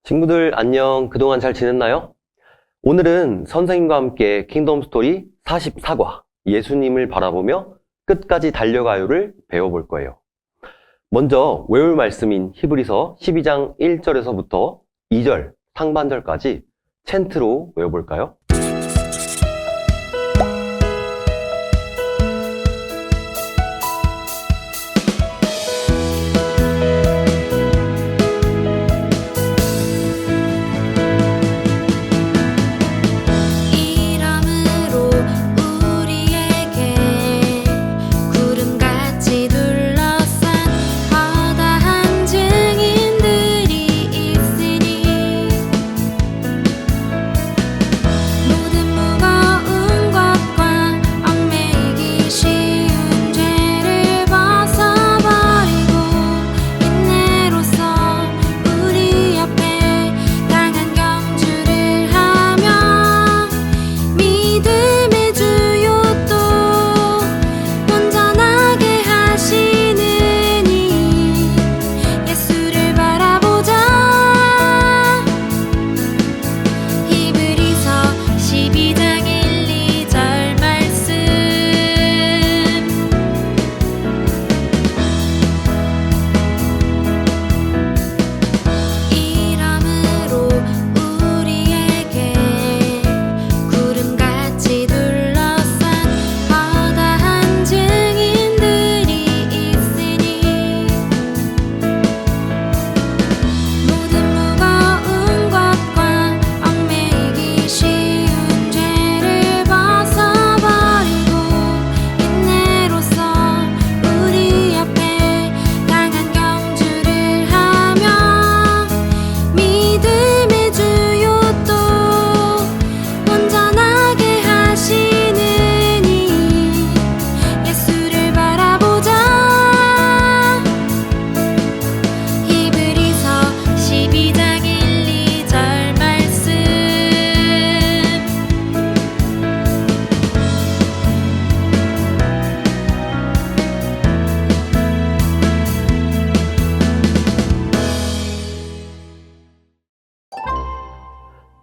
친구들 안녕. 그동안 잘 지냈나요? 오늘은 선생님과 함께 킹덤 스토리 44과 예수님을 바라보며 끝까지 달려가요를 배워볼 거예요. 먼저 외울 말씀인 히브리서 12장 1절에서부터 2절 상반절까지 챈트로 외워볼까요?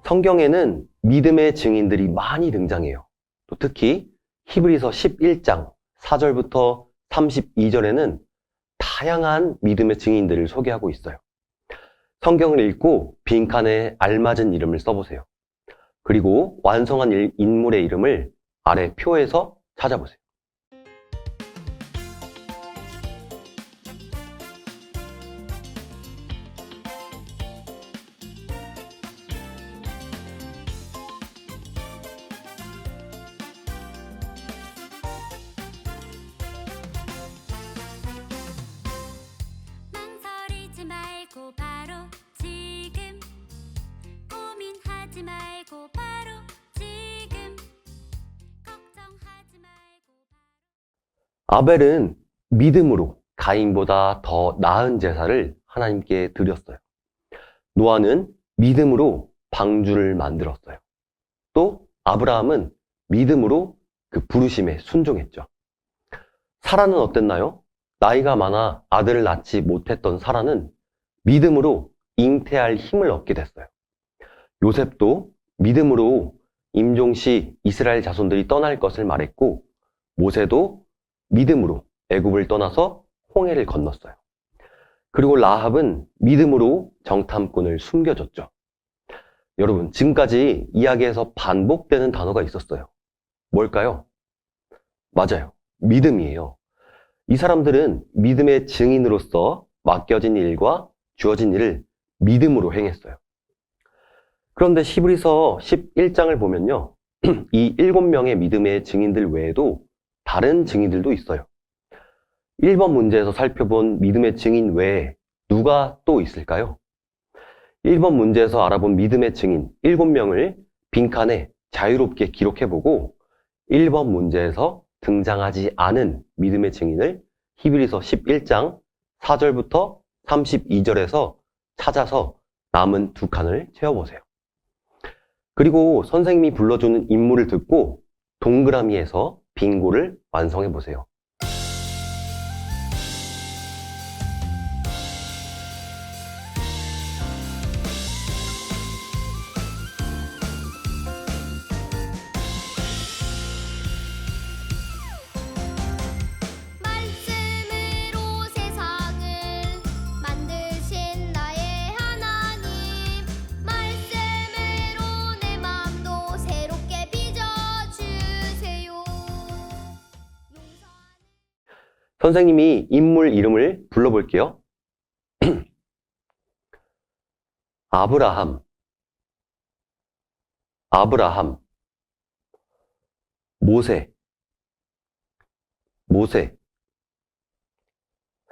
성경에는 믿음의 증인들이 많이 등장해요. 또 특히 히브리서 11장 4절부터 32절에는 다양한 믿음의 증인들을 소개하고 있어요. 성경을 읽고 빈칸에 알맞은 이름을 써보세요. 그리고 완성한 인물의 이름을 아래 표에서 찾아보세요. 말고 바로 지금 고민하지 말고 바로 지금 걱정하지 말고 아벨은 믿음으로 가인보다 더 나은 제사를 하나님께 드렸어요. 노아는 믿음으로 방주를 만들었어요. 또 아브라함은 믿음으로 그 부르심에 순종했죠. 사라는 어땠나요? 나이가 많아 아들을 낳지 못했던 사라는 믿음으로 잉태할 힘을 얻게 됐어요. 요셉도 믿음으로 임종시 이스라엘 자손들이 떠날 것을 말했고, 모세도 믿음으로 애굽을 떠나서 홍해를 건넜어요. 그리고 라합은 믿음으로 정탐꾼을 숨겨줬죠. 여러분, 지금까지 이야기에서 반복되는 단어가 있었어요. 뭘까요? 맞아요. 믿음이에요. 이 사람들은 믿음의 증인으로서 맡겨진 일과 주어진 일을 믿음으로 행했어요. 그런데 히브리서 11장을 보면요. 이 7명의 믿음의 증인들 외에도 다른 증인들도 있어요. 1번 문제에서 살펴본 믿음의 증인 외에 누가 또 있을까요? 1번 문제에서 알아본 믿음의 증인 7명을 빈칸에 자유롭게 기록해보고 1번 문제에서 등장하지 않은 믿음의 증인을 히브리서 11장 4절부터 32절에서 찾아서 남은 2칸을 채워보세요. 그리고 선생님이 불러주는 인물을 듣고 동그라미에서 빙고를 완성해보세요. 선생님이 인물 이름을 불러볼게요. 아브라함, 아브라함, 모세, 모세,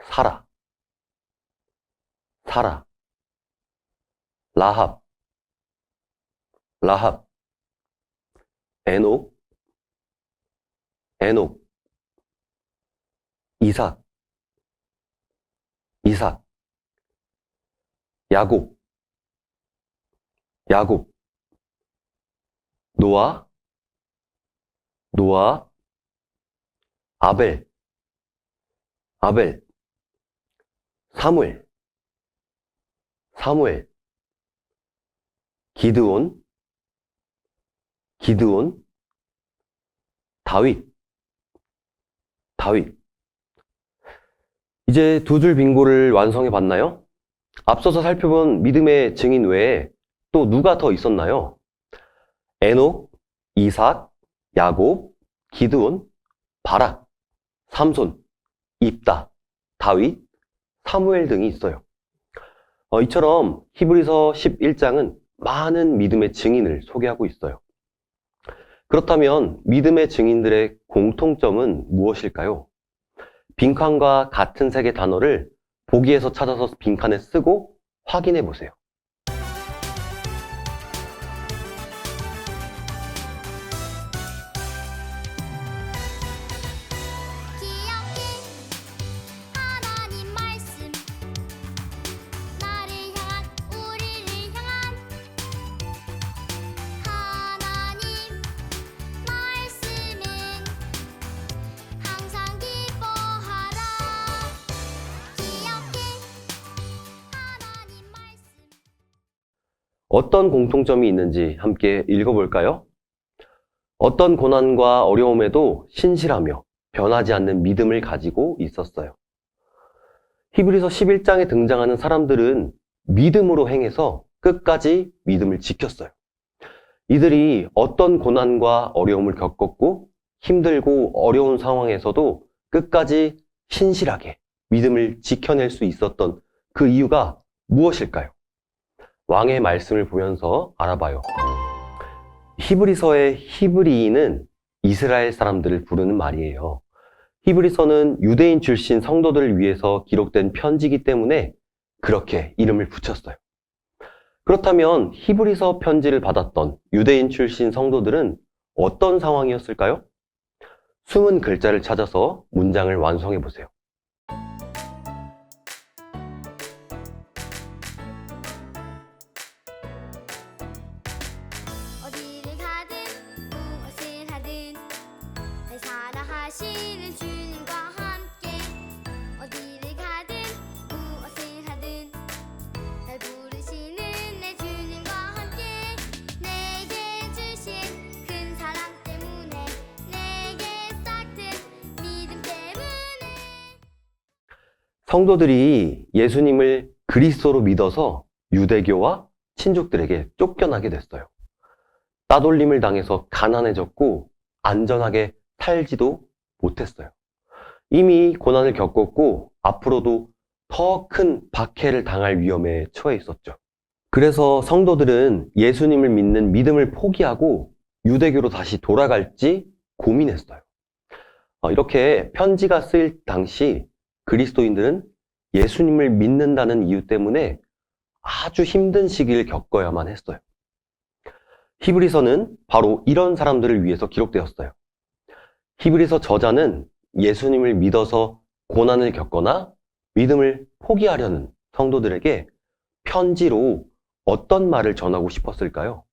사라, 사라, 라합, 라합, 에녹, 에녹, 이삭, 이삭, 야곱, 야곱, 노아, 노아, 아벨, 아벨, 사무엘, 사무엘, 기드온, 기드온, 다윗, 다윗. 이제 두 줄 빙고를 완성해 봤나요? 앞서서 살펴본 믿음의 증인 외에 또 누가 더 있었나요? 에녹, 이삭, 야곱, 기드온, 바락, 삼손, 입다, 다윗, 사무엘 등이 있어요. 이처럼 히브리서 11장은 많은 믿음의 증인을 소개하고 있어요. 그렇다면 믿음의 증인들의 공통점은 무엇일까요? 빈칸과 같은 색의 단어를 보기에서 찾아서 빈칸에 쓰고 확인해 보세요. 기억해 하나님 말씀 나를 향한 우리를 향한 하나님 말씀은 항상 기뻐하라 기억해 하나님 말씀 어떤 공통점이 있는지 함께 읽어볼까요? 어떤 고난과 어려움에도 신실하며 변하지 않는 믿음을 가지고 있었어요. 히브리서 11장에 등장하는 사람들은 믿음으로 행해서 끝까지 믿음을 지켰어요. 이들이 어떤 고난과 어려움을 겪었고 힘들고 어려운 상황에서도 끝까지 신실하게 믿음을 지켜낼 수 있었던 그 이유가 무엇일까요? 왕의 말씀을 보면서 알아봐요. 히브리서의 히브리인은 이스라엘 사람들을 부르는 말이에요. 히브리서는 유대인 출신 성도들을 위해서 기록된 편지이기 때문에 그렇게 이름을 붙였어요. 그렇다면 히브리서 편지를 받았던 유대인 출신 성도들은 어떤 상황이었을까요? 숨은 글자를 찾아서 문장을 완성해 보세요. 어디를 가든 무엇을 하든 날 사랑하시는 주님과 함께 어디를 가든 무엇을 하든 날 부르시는 내 주님과 함께 내게 주신 큰 사랑 때문에 내게 싹튼 믿음 때문에 성도들이 예수님을 그리스도로 믿어서 유대교와 친족들에게 쫓겨나게 됐어요. 따돌림을 당해서 가난해졌고 안전하게 살지도 못했어요. 이미 고난을 겪었고 앞으로도 더 큰 박해를 당할 위험에 처해 있었죠. 그래서 성도들은 예수님을 믿는 믿음을 포기하고 유대교로 다시 돌아갈지 고민했어요. 이렇게 편지가 쓰일 당시 그리스도인들은 예수님을 믿는다는 이유 때문에 아주 힘든 시기를 겪어야만 했어요. 히브리서는 바로 이런 사람들을 위해서 기록되었어요. 히브리서 저자는 예수님을 믿어서 고난을 겪거나 믿음을 포기하려는 성도들에게 편지로 어떤 말을 전하고 싶었을까요?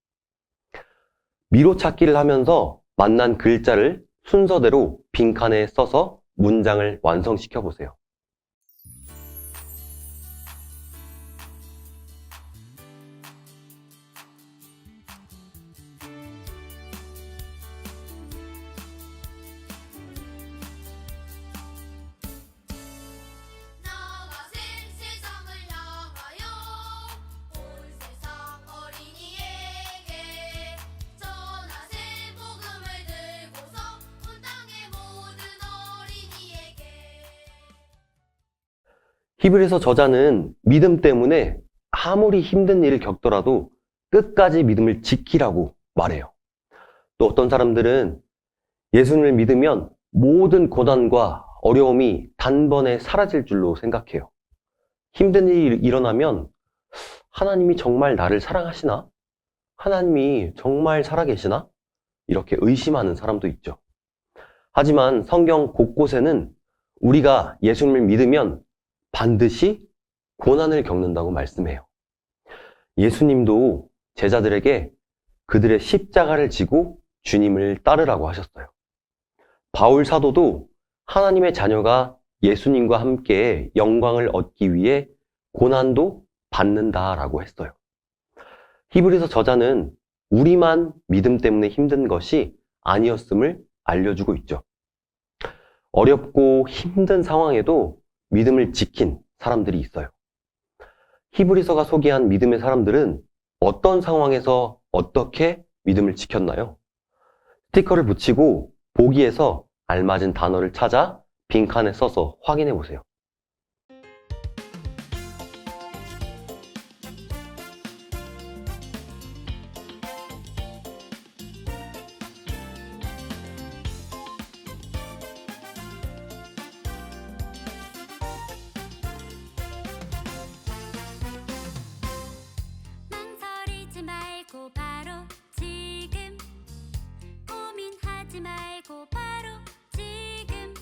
미로 찾기를 하면서 만난 글자를 순서대로 빈칸에 써서 문장을 완성시켜 보세요. 나와 세상을 향하여 온 세상 어린이에게 전하세 복음을 들고서 온 땅의 모든 어린이에게 히브리서 저자는 믿음 때문에 아무리 힘든 일을 겪더라도 끝까지 믿음을 지키라고 말해요. 또 어떤 사람들은 예수님을 믿으면 모든 고난과 어려움이 단번에 사라질 줄로 생각해요. 힘든 일이 일어나면 하나님이 정말 나를 사랑하시나? 하나님이 정말 살아계시나? 이렇게 의심하는 사람도 있죠. 하지만 성경 곳곳에는 우리가 예수님을 믿으면 반드시 고난을 겪는다고 말씀해요. 예수님도 제자들에게 그들의 십자가를 지고 주님을 따르라고 하셨어요. 바울 사도도 하나님의 자녀가 예수님과 함께 영광을 얻기 위해 고난도 받는다라고 했어요. 히브리서 저자는 우리만 믿음 때문에 힘든 것이 아니었음을 알려주고 있죠. 어렵고 힘든 상황에도 믿음을 지킨 사람들이 있어요. 히브리서가 소개한 믿음의 사람들은 어떤 상황에서 어떻게 믿음을 지켰나요? 스티커를 붙이고 보기에서 알맞은 단어를 찾아 빈칸에 써서 확인해 보세요. 망설이지 말고 바로 지금 고민하지 말고 바로 지금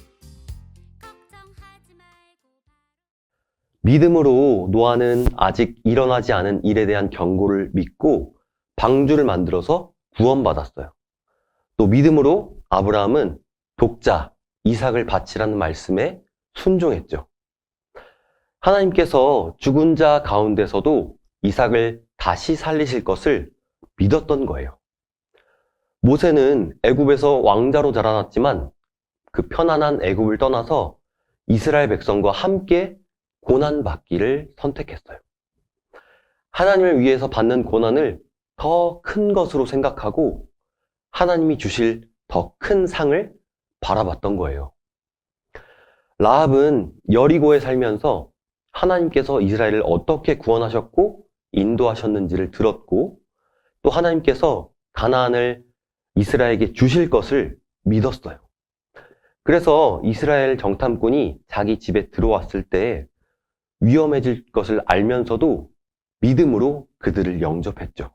걱정하지 말고 믿음으로 노아는 아직 일어나지 않은 일에 대한 경고를 믿고 방주를 만들어서 구원받았어요. 또 믿음으로 아브라함은 독자 이삭을 바치라는 말씀에 순종했죠. 하나님께서 죽은 자 가운데서도 이삭을 다시 살리실 것을 믿었던 거예요. 모세는 애굽에서 왕자로 자라났지만 그 편안한 애굽을 떠나서 이스라엘 백성과 함께 고난받기를 선택했어요. 하나님을 위해서 받는 고난을 더 큰 것으로 생각하고 하나님이 주실 더 큰 상을 바라봤던 거예요. 라합은 여리고에 살면서 하나님께서 이스라엘을 어떻게 구원하셨고 인도하셨는지를 들었고 또 하나님께서 가나안을 이스라엘에게 주실 것을 믿었어요. 그래서 이스라엘 정탐꾼이 자기 집에 들어왔을 때 위험해질 것을 알면서도 믿음으로 그들을 영접했죠.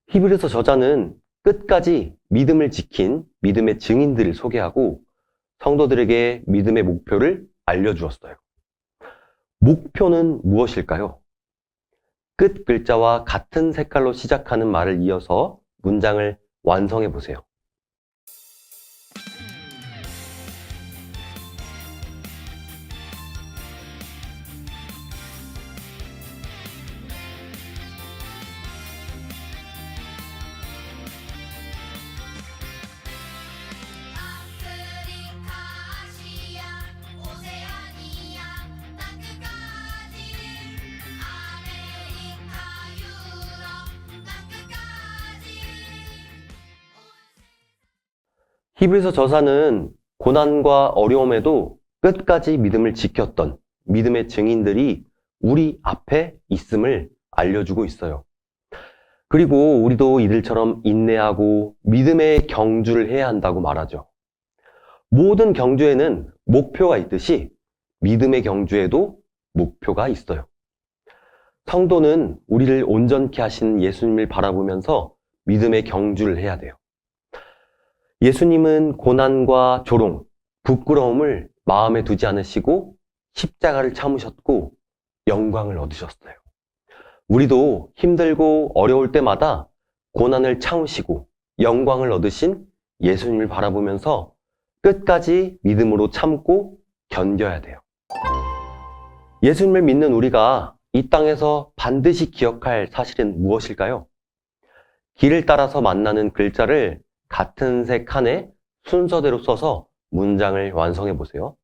히브리서 저자는 끝까지 믿음을 지킨 믿음의 증인들을 소개하고 성도들에게 믿음의 목표를 알려주었어요. 목표는 무엇일까요? 끝 글자와 같은 색깔로 시작하는 말을 이어서 문장을 완성해 보세요. 아프리카 아시아 오세아니아 땅끝까지 아메리카 유럽 땅끝까지 히브리서 저자는 고난과 어려움에도 끝까지 믿음을 지켰던 믿음의 증인들이 우리 앞에 있음을 알려주고 있어요. 그리고 우리도 이들처럼 인내하고 믿음의 경주를 해야 한다고 말하죠. 모든 경주에는 목표가 있듯이 믿음의 경주에도 목표가 있어요. 성도는 우리를 온전케 하신 예수님을 바라보면서 믿음의 경주를 해야 돼요. 예수님은 고난과 조롱, 부끄러움을 마음에 두지 않으시고 십자가를 참으셨고 영광을 얻으셨어요. 우리도 힘들고 어려울 때마다 고난을 참으시고 영광을 얻으신 예수님을 바라보면서 끝까지 믿음으로 참고 견뎌야 돼요. 예수님을 믿는 우리가 이 땅에서 반드시 기억할 사실은 무엇일까요? 길을 따라서 만나는 글자를 같은 색 칸에 순서대로 써서 문장을 완성해 보세요.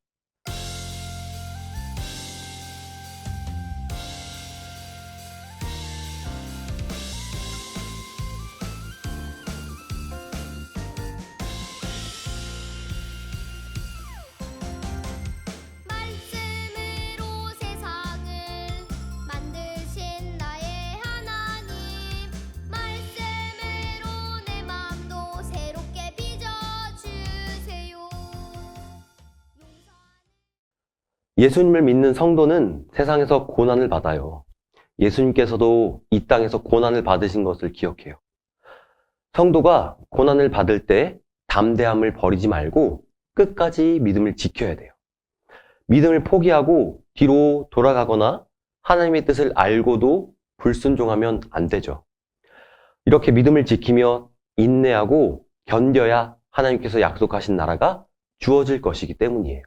말씀으로 예수님을 믿는 성도는 세상에서 고난을 받아요. 예수님께서도 이 땅에서 고난을 받으신 것을 기억해요. 성도가 고난을 받을 때 담대함을 버리지 말고 끝까지 믿음을 지켜야 돼요. 믿음을 포기하고 뒤로 돌아가거나 하나님의 뜻을 알고도 불순종하면 안 되죠. 이렇게 믿음을 지키며 인내하고 견뎌야 하나님께서 약속하신 나라가 주어질 것이기 때문이에요.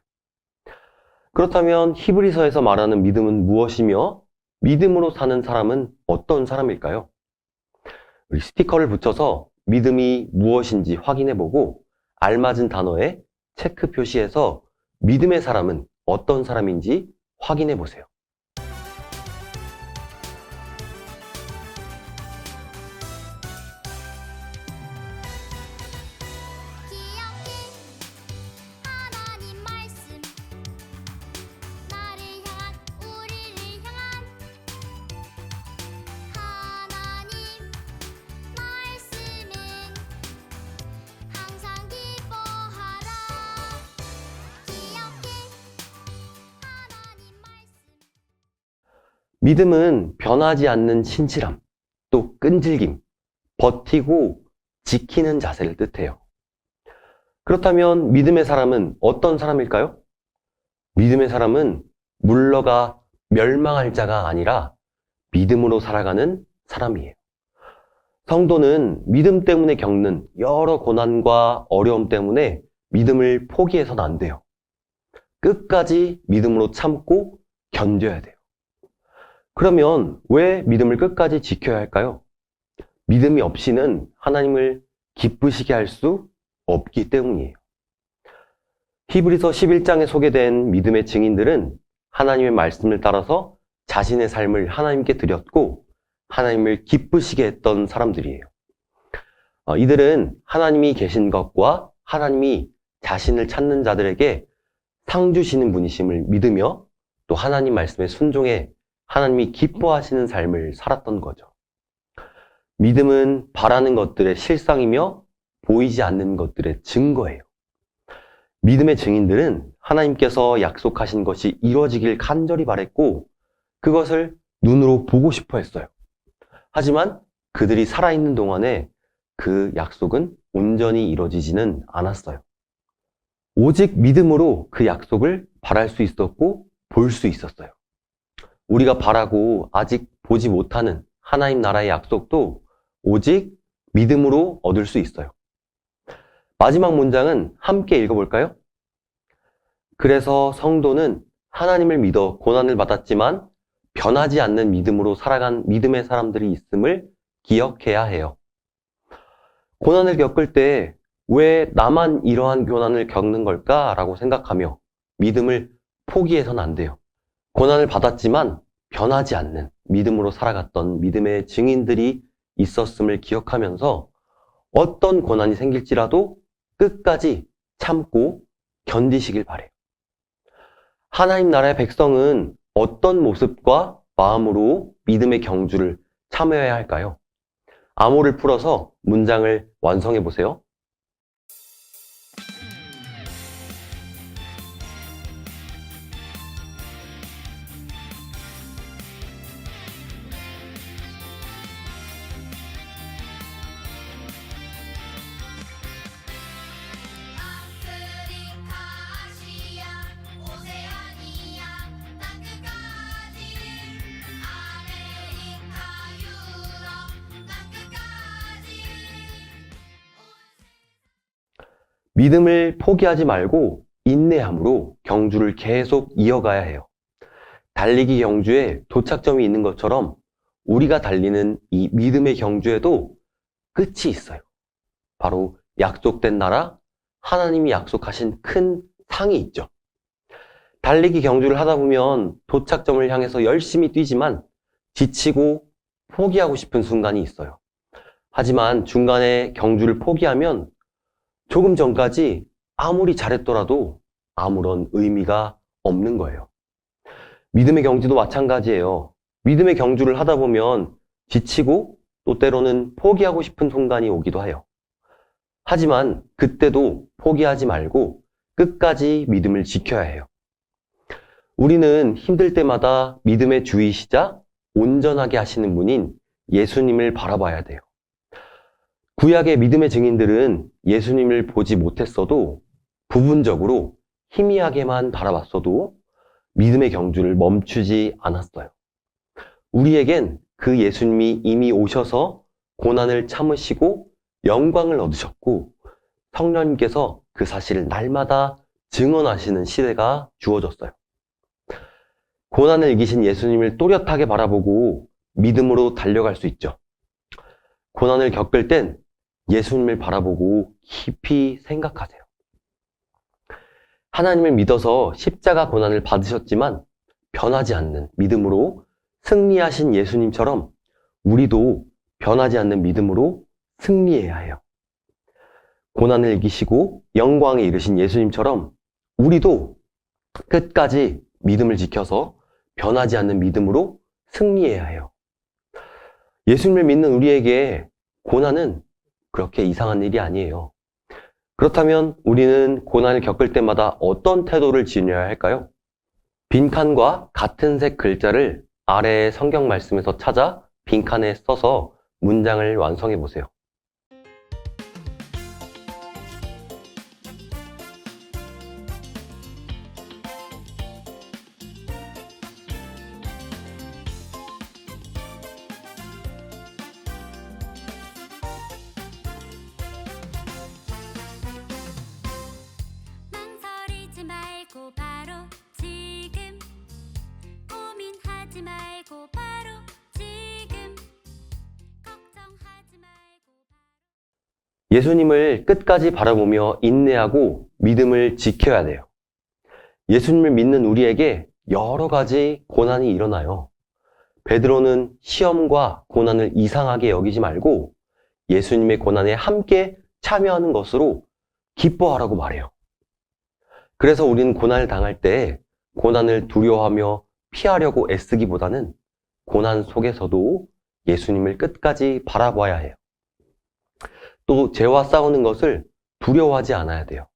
그렇다면 히브리서에서 말하는 믿음은 무엇이며 믿음으로 사는 사람은 어떤 사람일까요? 우리 스티커를 붙여서 믿음이 무엇인지 확인해보고 알맞은 단어에 체크 표시해서 믿음의 사람은 어떤 사람인지 확인해보세요. 기억해 하나님 말씀 나를 향한 우리를 향한 하나님 말씀은 항상 기뻐하라 기억해 하나님 말씀 믿음은 변하지 않는 신실함, 또 끈질김, 버티고 지키는 자세를 뜻해요. 그렇다면 믿음의 사람은 어떤 사람일까요? 믿음의 사람은 물러가 멸망할 자가 아니라 믿음으로 살아가는 사람이에요. 성도는 믿음 때문에 겪는 여러 고난과 어려움 때문에 믿음을 포기해서는 안 돼요. 끝까지 믿음으로 참고 견뎌야 돼요. 그러면 왜 믿음을 끝까지 지켜야 할까요? 믿음이 없이는 하나님을 기쁘시게 할 수 없기 때문이에요. 히브리서 11장에 소개된 믿음의 증인들은 하나님의 말씀을 따라서 자신의 삶을 하나님께 드렸고 하나님을 기쁘시게 했던 사람들이에요. 이들은 하나님이 계신 것과 하나님이 자신을 찾는 자들에게 상 주시는 분이심을 믿으며 또 하나님 말씀에 순종해 하나님이 기뻐하시는 삶을 살았던 거죠. 믿음은 바라는 것들의 실상이며 보이지 않는 것들의 증거예요. 믿음의 증인들은 하나님께서 약속하신 것이 이루어지길 간절히 바랬고 그것을 눈으로 보고 싶어 했어요. 하지만 그들이 살아있는 동안에 그 약속은 온전히 이루어지지는 않았어요. 오직 믿음으로 그 약속을 바랄 수 있었고 볼 수 있었어요. 우리가 바라고 아직 보지 못하는 하나님 나라의 약속도 오직 믿음으로 얻을 수 있어요. 마지막 문장은 함께 읽어볼까요? 그래서 성도는 하나님을 믿어 고난을 받았지만 변하지 않는 믿음으로 살아간 믿음의 사람들이 있음을 기억해야 해요. 고난을 겪을 때 왜 나만 이러한 고난을 겪는 걸까라고 생각하며 믿음을 포기해서는 안 돼요. 고난을 받았지만 변하지 않는 믿음으로 살아갔던 믿음의 증인들이 있었음을 기억하면서 어떤 고난이 생길지라도 끝까지 참고 견디시길 바래요. 하나님 나라의 백성은 어떤 모습과 마음으로 믿음의 경주를 참여해야 할까요? 암호를 풀어서 문장을 완성해 보세요. 아프리카 아시아 오세아니아 땅끝까지 아메리카 유럽 땅끝까지 믿음을 포기하지 말고 인내함으로 경주를 계속 이어가야 해요. 달리기 경주에 도착점이 있는 것처럼 우리가 달리는 이 믿음의 경주에도 끝이 있어요. 바로 약속된 나라, 하나님이 약속하신 큰 상이 있죠. 달리기 경주를 하다 보면 도착점을 향해서 열심히 뛰지만 지치고 포기하고 싶은 순간이 있어요. 하지만 중간에 경주를 포기하면 조금 전까지 아무리 잘했더라도 아무런 의미가 없는 거예요. 믿음의 경주도 마찬가지예요. 믿음의 경주를 하다 보면 지치고 또 때로는 포기하고 싶은 순간이 오기도 해요. 하지만 그때도 포기하지 말고 끝까지 믿음을 지켜야 해요. 우리는 힘들 때마다 믿음의 주이시자 온전하게 하시는 분인 예수님을 바라봐야 돼요. 구약의 믿음의 증인들은 예수님을 보지 못했어도 부분적으로 희미하게만 바라봤어도 믿음의 경주를 멈추지 않았어요. 우리에겐 그 예수님이 이미 오셔서 고난을 참으시고 영광을 얻으셨고 성령님께서 그 사실을 날마다 증언하시는 시대가 주어졌어요. 고난을 이기신 예수님을 또렷하게 바라보고 믿음으로 달려갈 수 있죠. 고난을 겪을 땐 예수님을 바라보고 깊이 생각하세요. 하나님을 믿어서 십자가 고난을 받으셨지만 변하지 않는 믿음으로 승리하신 예수님처럼 우리도 변하지 않는 믿음으로 승리해야 해요. 고난을 이기시고 영광에 이르신 예수님처럼 우리도 끝까지 믿음을 지켜서 변하지 않는 믿음으로 승리해야 해요. 예수님을 믿는 우리에게 고난은 그렇게 이상한 일이 아니에요. 그렇다면 우리는 고난을 겪을 때마다 어떤 태도를 지녀야 할까요? 빈칸과 같은 색 글자를 아래의 성경 말씀에서 찾아 빈칸에 써서 문장을 완성해 보세요. 망설이지 말고 바로 지금 고민하지 말고 바로 지금 걱정하지 말고 예수님을 끝까지 바라보며 인내하고 믿음을 지켜야 돼요. 예수님을 믿는 우리에게 여러 가지 고난이 일어나요. 베드로는 시험과 고난을 이상하게 여기지 말고 예수님의 고난에 함께 참여하는 것으로 기뻐하라고 말해요. 그래서 우리는 고난을 당할 때 고난을 두려워하며 피하려고 애쓰기보다는 고난 속에서도 예수님을 끝까지 바라봐야 해요. 또 죄와 싸우는 것을 두려워하지 않아야 돼요.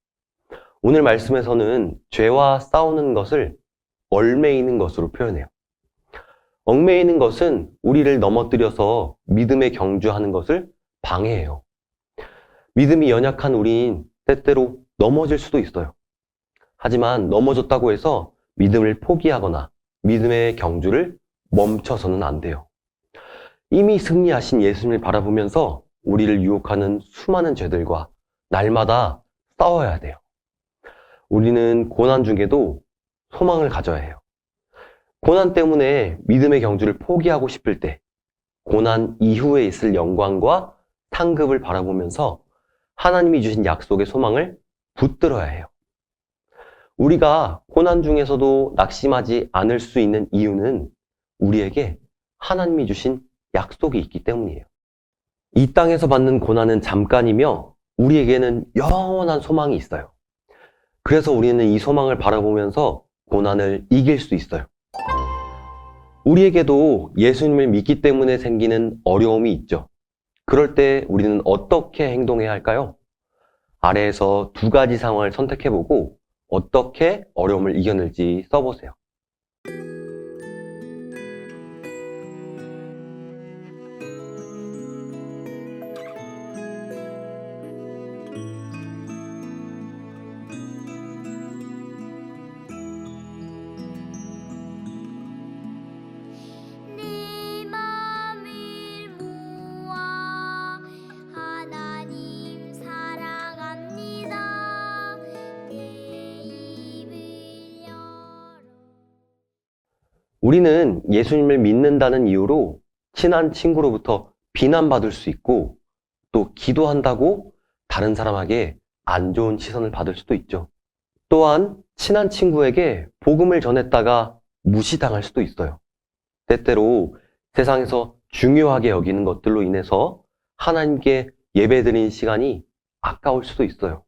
오늘 말씀에서는 죄와 싸우는 것을 얽매이는 것으로 표현해요. 얽매이는 것은 우리를 넘어뜨려서 믿음에 경주하는 것을 방해해요. 믿음이 연약한 우리는 때때로 넘어질 수도 있어요. 하지만 넘어졌다고 해서 믿음을 포기하거나 믿음의 경주를 멈춰서는 안 돼요. 이미 승리하신 예수님을 바라보면서 우리를 유혹하는 수많은 죄들과 날마다 싸워야 돼요. 우리는 고난 중에도 소망을 가져야 해요. 고난 때문에 믿음의 경주를 포기하고 싶을 때 고난 이후에 있을 영광과 상급을 바라보면서 하나님이 주신 약속의 소망을 붙들어야 해요. 우리가 고난 중에서도 낙심하지 않을 수 있는 이유는 우리에게 하나님이 주신 약속이 있기 때문이에요. 이 땅에서 받는 고난은 잠깐이며 우리에게는 영원한 소망이 있어요. 그래서 우리는 이 소망을 바라보면서 고난을 이길 수 있어요. 우리에게도 예수님을 믿기 때문에 생기는 어려움이 있죠. 그럴 때 우리는 어떻게 행동해야 할까요? 아래에서 두 가지 상황을 선택해보고 어떻게 어려움을 이겨낼지 써보세요. 네 맘을 모아 하나님 사랑합니다. 내 입을 열어 우리는 예수님을 믿는다는 이유로 친한 친구로부터 비난받을 수 있고 또 기도한다고 다른 사람에게 안 좋은 시선을 받을 수도 있죠. 또한 친한 친구에게 복음을 전했다가 무시당할 수도 있어요. 때때로 세상에서 중요하게 여기는 것들로 인해서 하나님께 예배드리는 시간이 아까울 수도 있어요.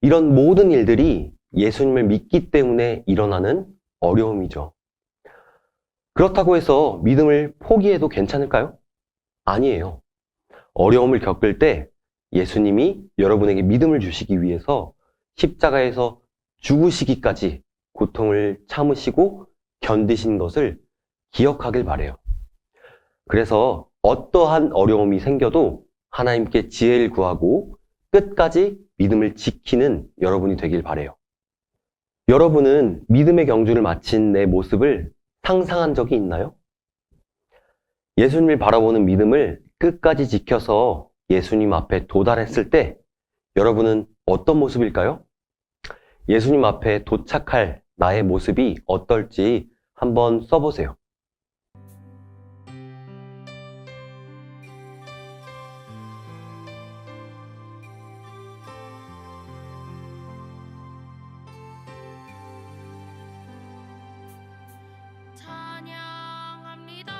이런 모든 일들이 예수님을 믿기 때문에 일어나는 어려움이죠. 그렇다고 해서 믿음을 포기해도 괜찮을까요? 아니에요. 어려움을 겪을 때 예수님이 여러분에게 믿음을 주시기 위해서 십자가에서 죽으시기까지 고통을 참으시고 견디신 것을 기억하길 바래요. 그래서 어떠한 어려움이 생겨도 하나님께 지혜를 구하고 끝까지 믿음을 지키는 여러분이 되길 바래요. 여러분은 믿음의 경주를 마친 내 모습을 상상한 적이 있나요? 예수님을 바라보는 믿음을 끝까지 지켜서 예수님 앞에 도달했을 때 여러분은 어떤 모습일까요? 예수님 앞에 도착할 나의 모습이 어떨지 한번 써보세요. 찬양합니다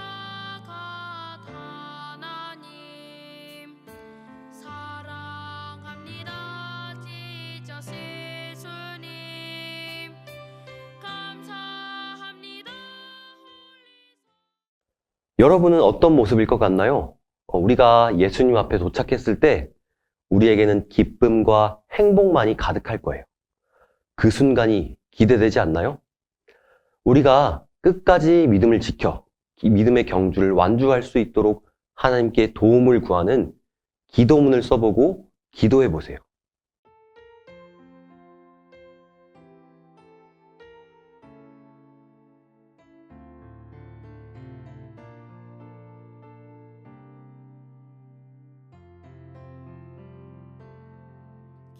갓 하나님 사랑합니다 지저스 예수님 감사합니다. 여러분은 어떤 모습일 것 같나요? 우리가 예수님 앞에 도착했을 때 우리에게는 기쁨과 행복만이 가득할 거예요. 그 순간이 기대되지 않나요? 우리가 끝까지 믿음을 지켜 이 믿음의 경주를 완주할 수 있도록 하나님께 도움을 구하는 기도문을 써보고 기도해 보세요.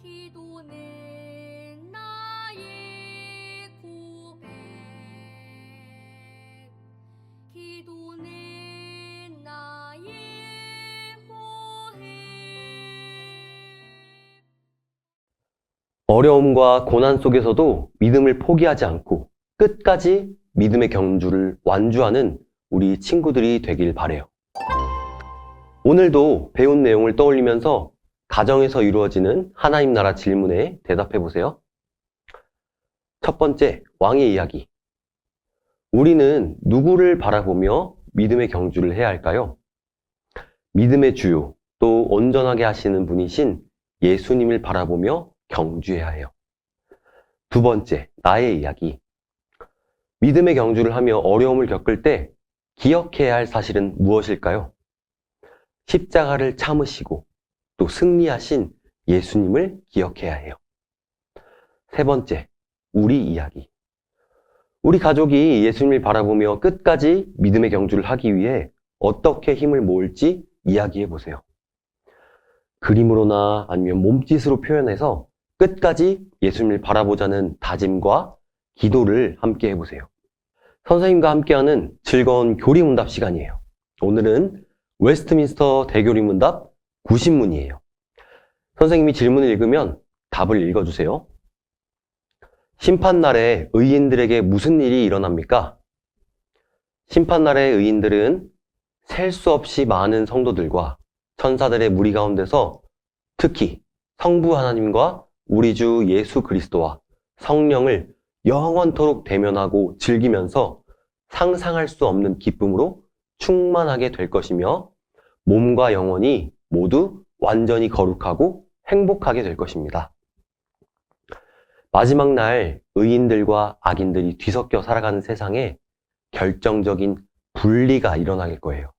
기도는 나의 고백 기도는 나의 호흡 어려움과 고난 속에서도 믿음을 포기하지 않고 끝까지 믿음의 경주를 완주하는 우리 친구들이 되길 바래요. 오늘도 배운 내용을 떠올리면서 가정에서 이루어지는 하나님 나라 질문에 대답해 보세요. 첫 번째, 왕의 이야기. 우리는 누구를 바라보며 믿음의 경주를 해야 할까요? 믿음의 주요, 또 온전하게 하시는 분이신 예수님을 바라보며 경주해야 해요. 두 번째, 나의 이야기. 믿음의 경주를 하며 어려움을 겪을 때 기억해야 할 사실은 무엇일까요? 십자가를 참으시고 또 승리하신 예수님을 기억해야 해요. 세 번째, 우리 이야기. 우리 가족이 예수님을 바라보며 끝까지 믿음의 경주를 하기 위해 어떻게 힘을 모을지 이야기해 보세요. 그림으로나 아니면 몸짓으로 표현해서 끝까지 예수님을 바라보자는 다짐과 기도를 함께 해보세요. 선생님과 함께하는 즐거운 교리문답 시간이에요. 오늘은 웨스트민스터 대교리문답 90문이에요. 선생님이 질문을 읽으면 답을 읽어주세요. 심판날에 의인들에게 무슨 일이 일어납니까? 심판날에 의인들은 셀 수 없이 많은 성도들과 천사들의 무리 가운데서 특히 성부 하나님과 우리 주 예수 그리스도와 성령을 영원토록 대면하고 즐기면서 상상할 수 없는 기쁨으로 충만하게 될 것이며 몸과 영혼이 모두 완전히 거룩하고 행복하게 될 것입니다. 마지막 날 의인들과 악인들이 뒤섞여 살아가는 세상에 결정적인 분리가 일어날 거예요.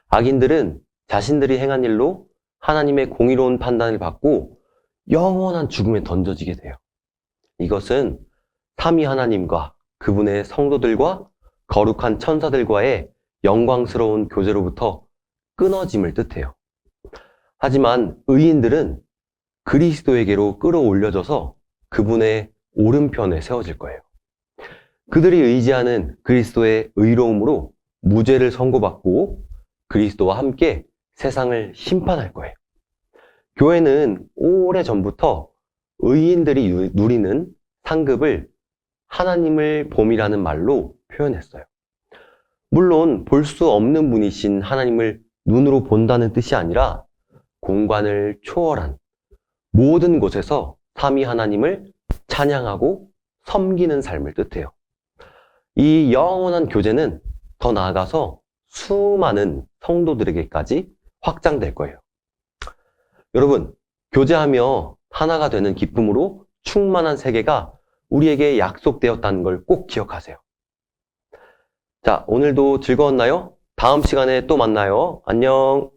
악인들은 자신들이 행한 일로 하나님의 공의로운 판단을 받고 영원한 죽음에 던져지게 돼요. 이것은 삼위 하나님과 그분의 성도들과 거룩한 천사들과의 영광스러운 교제로부터 끊어짐을 뜻해요. 하지만 의인들은 그리스도에게로 끌어올려져서 그분의 오른편에 세워질 거예요. 그들이 의지하는 그리스도의 의로움으로 무죄를 선고받고 그리스도와 함께 세상을 심판할 거예요. 교회는 오래전부터 의인들이 누리는 상급을 하나님을 봄이라는 말로 표현했어요. 물론 볼 수 없는 분이신 하나님을 눈으로 본다는 뜻이 아니라 공간을 초월한 모든 곳에서 삼위 하나님을 찬양하고 섬기는 삶을 뜻해요. 이 영원한 교제는 더 나아가서 수많은 성도들에게까지 확장될 거예요. 여러분, 교제하며 하나가 되는 기쁨으로 충만한 세계가 우리에게 약속되었다는 걸 꼭 기억하세요. 자, 오늘도 즐거웠나요? 다음 시간에 또 만나요. 안녕.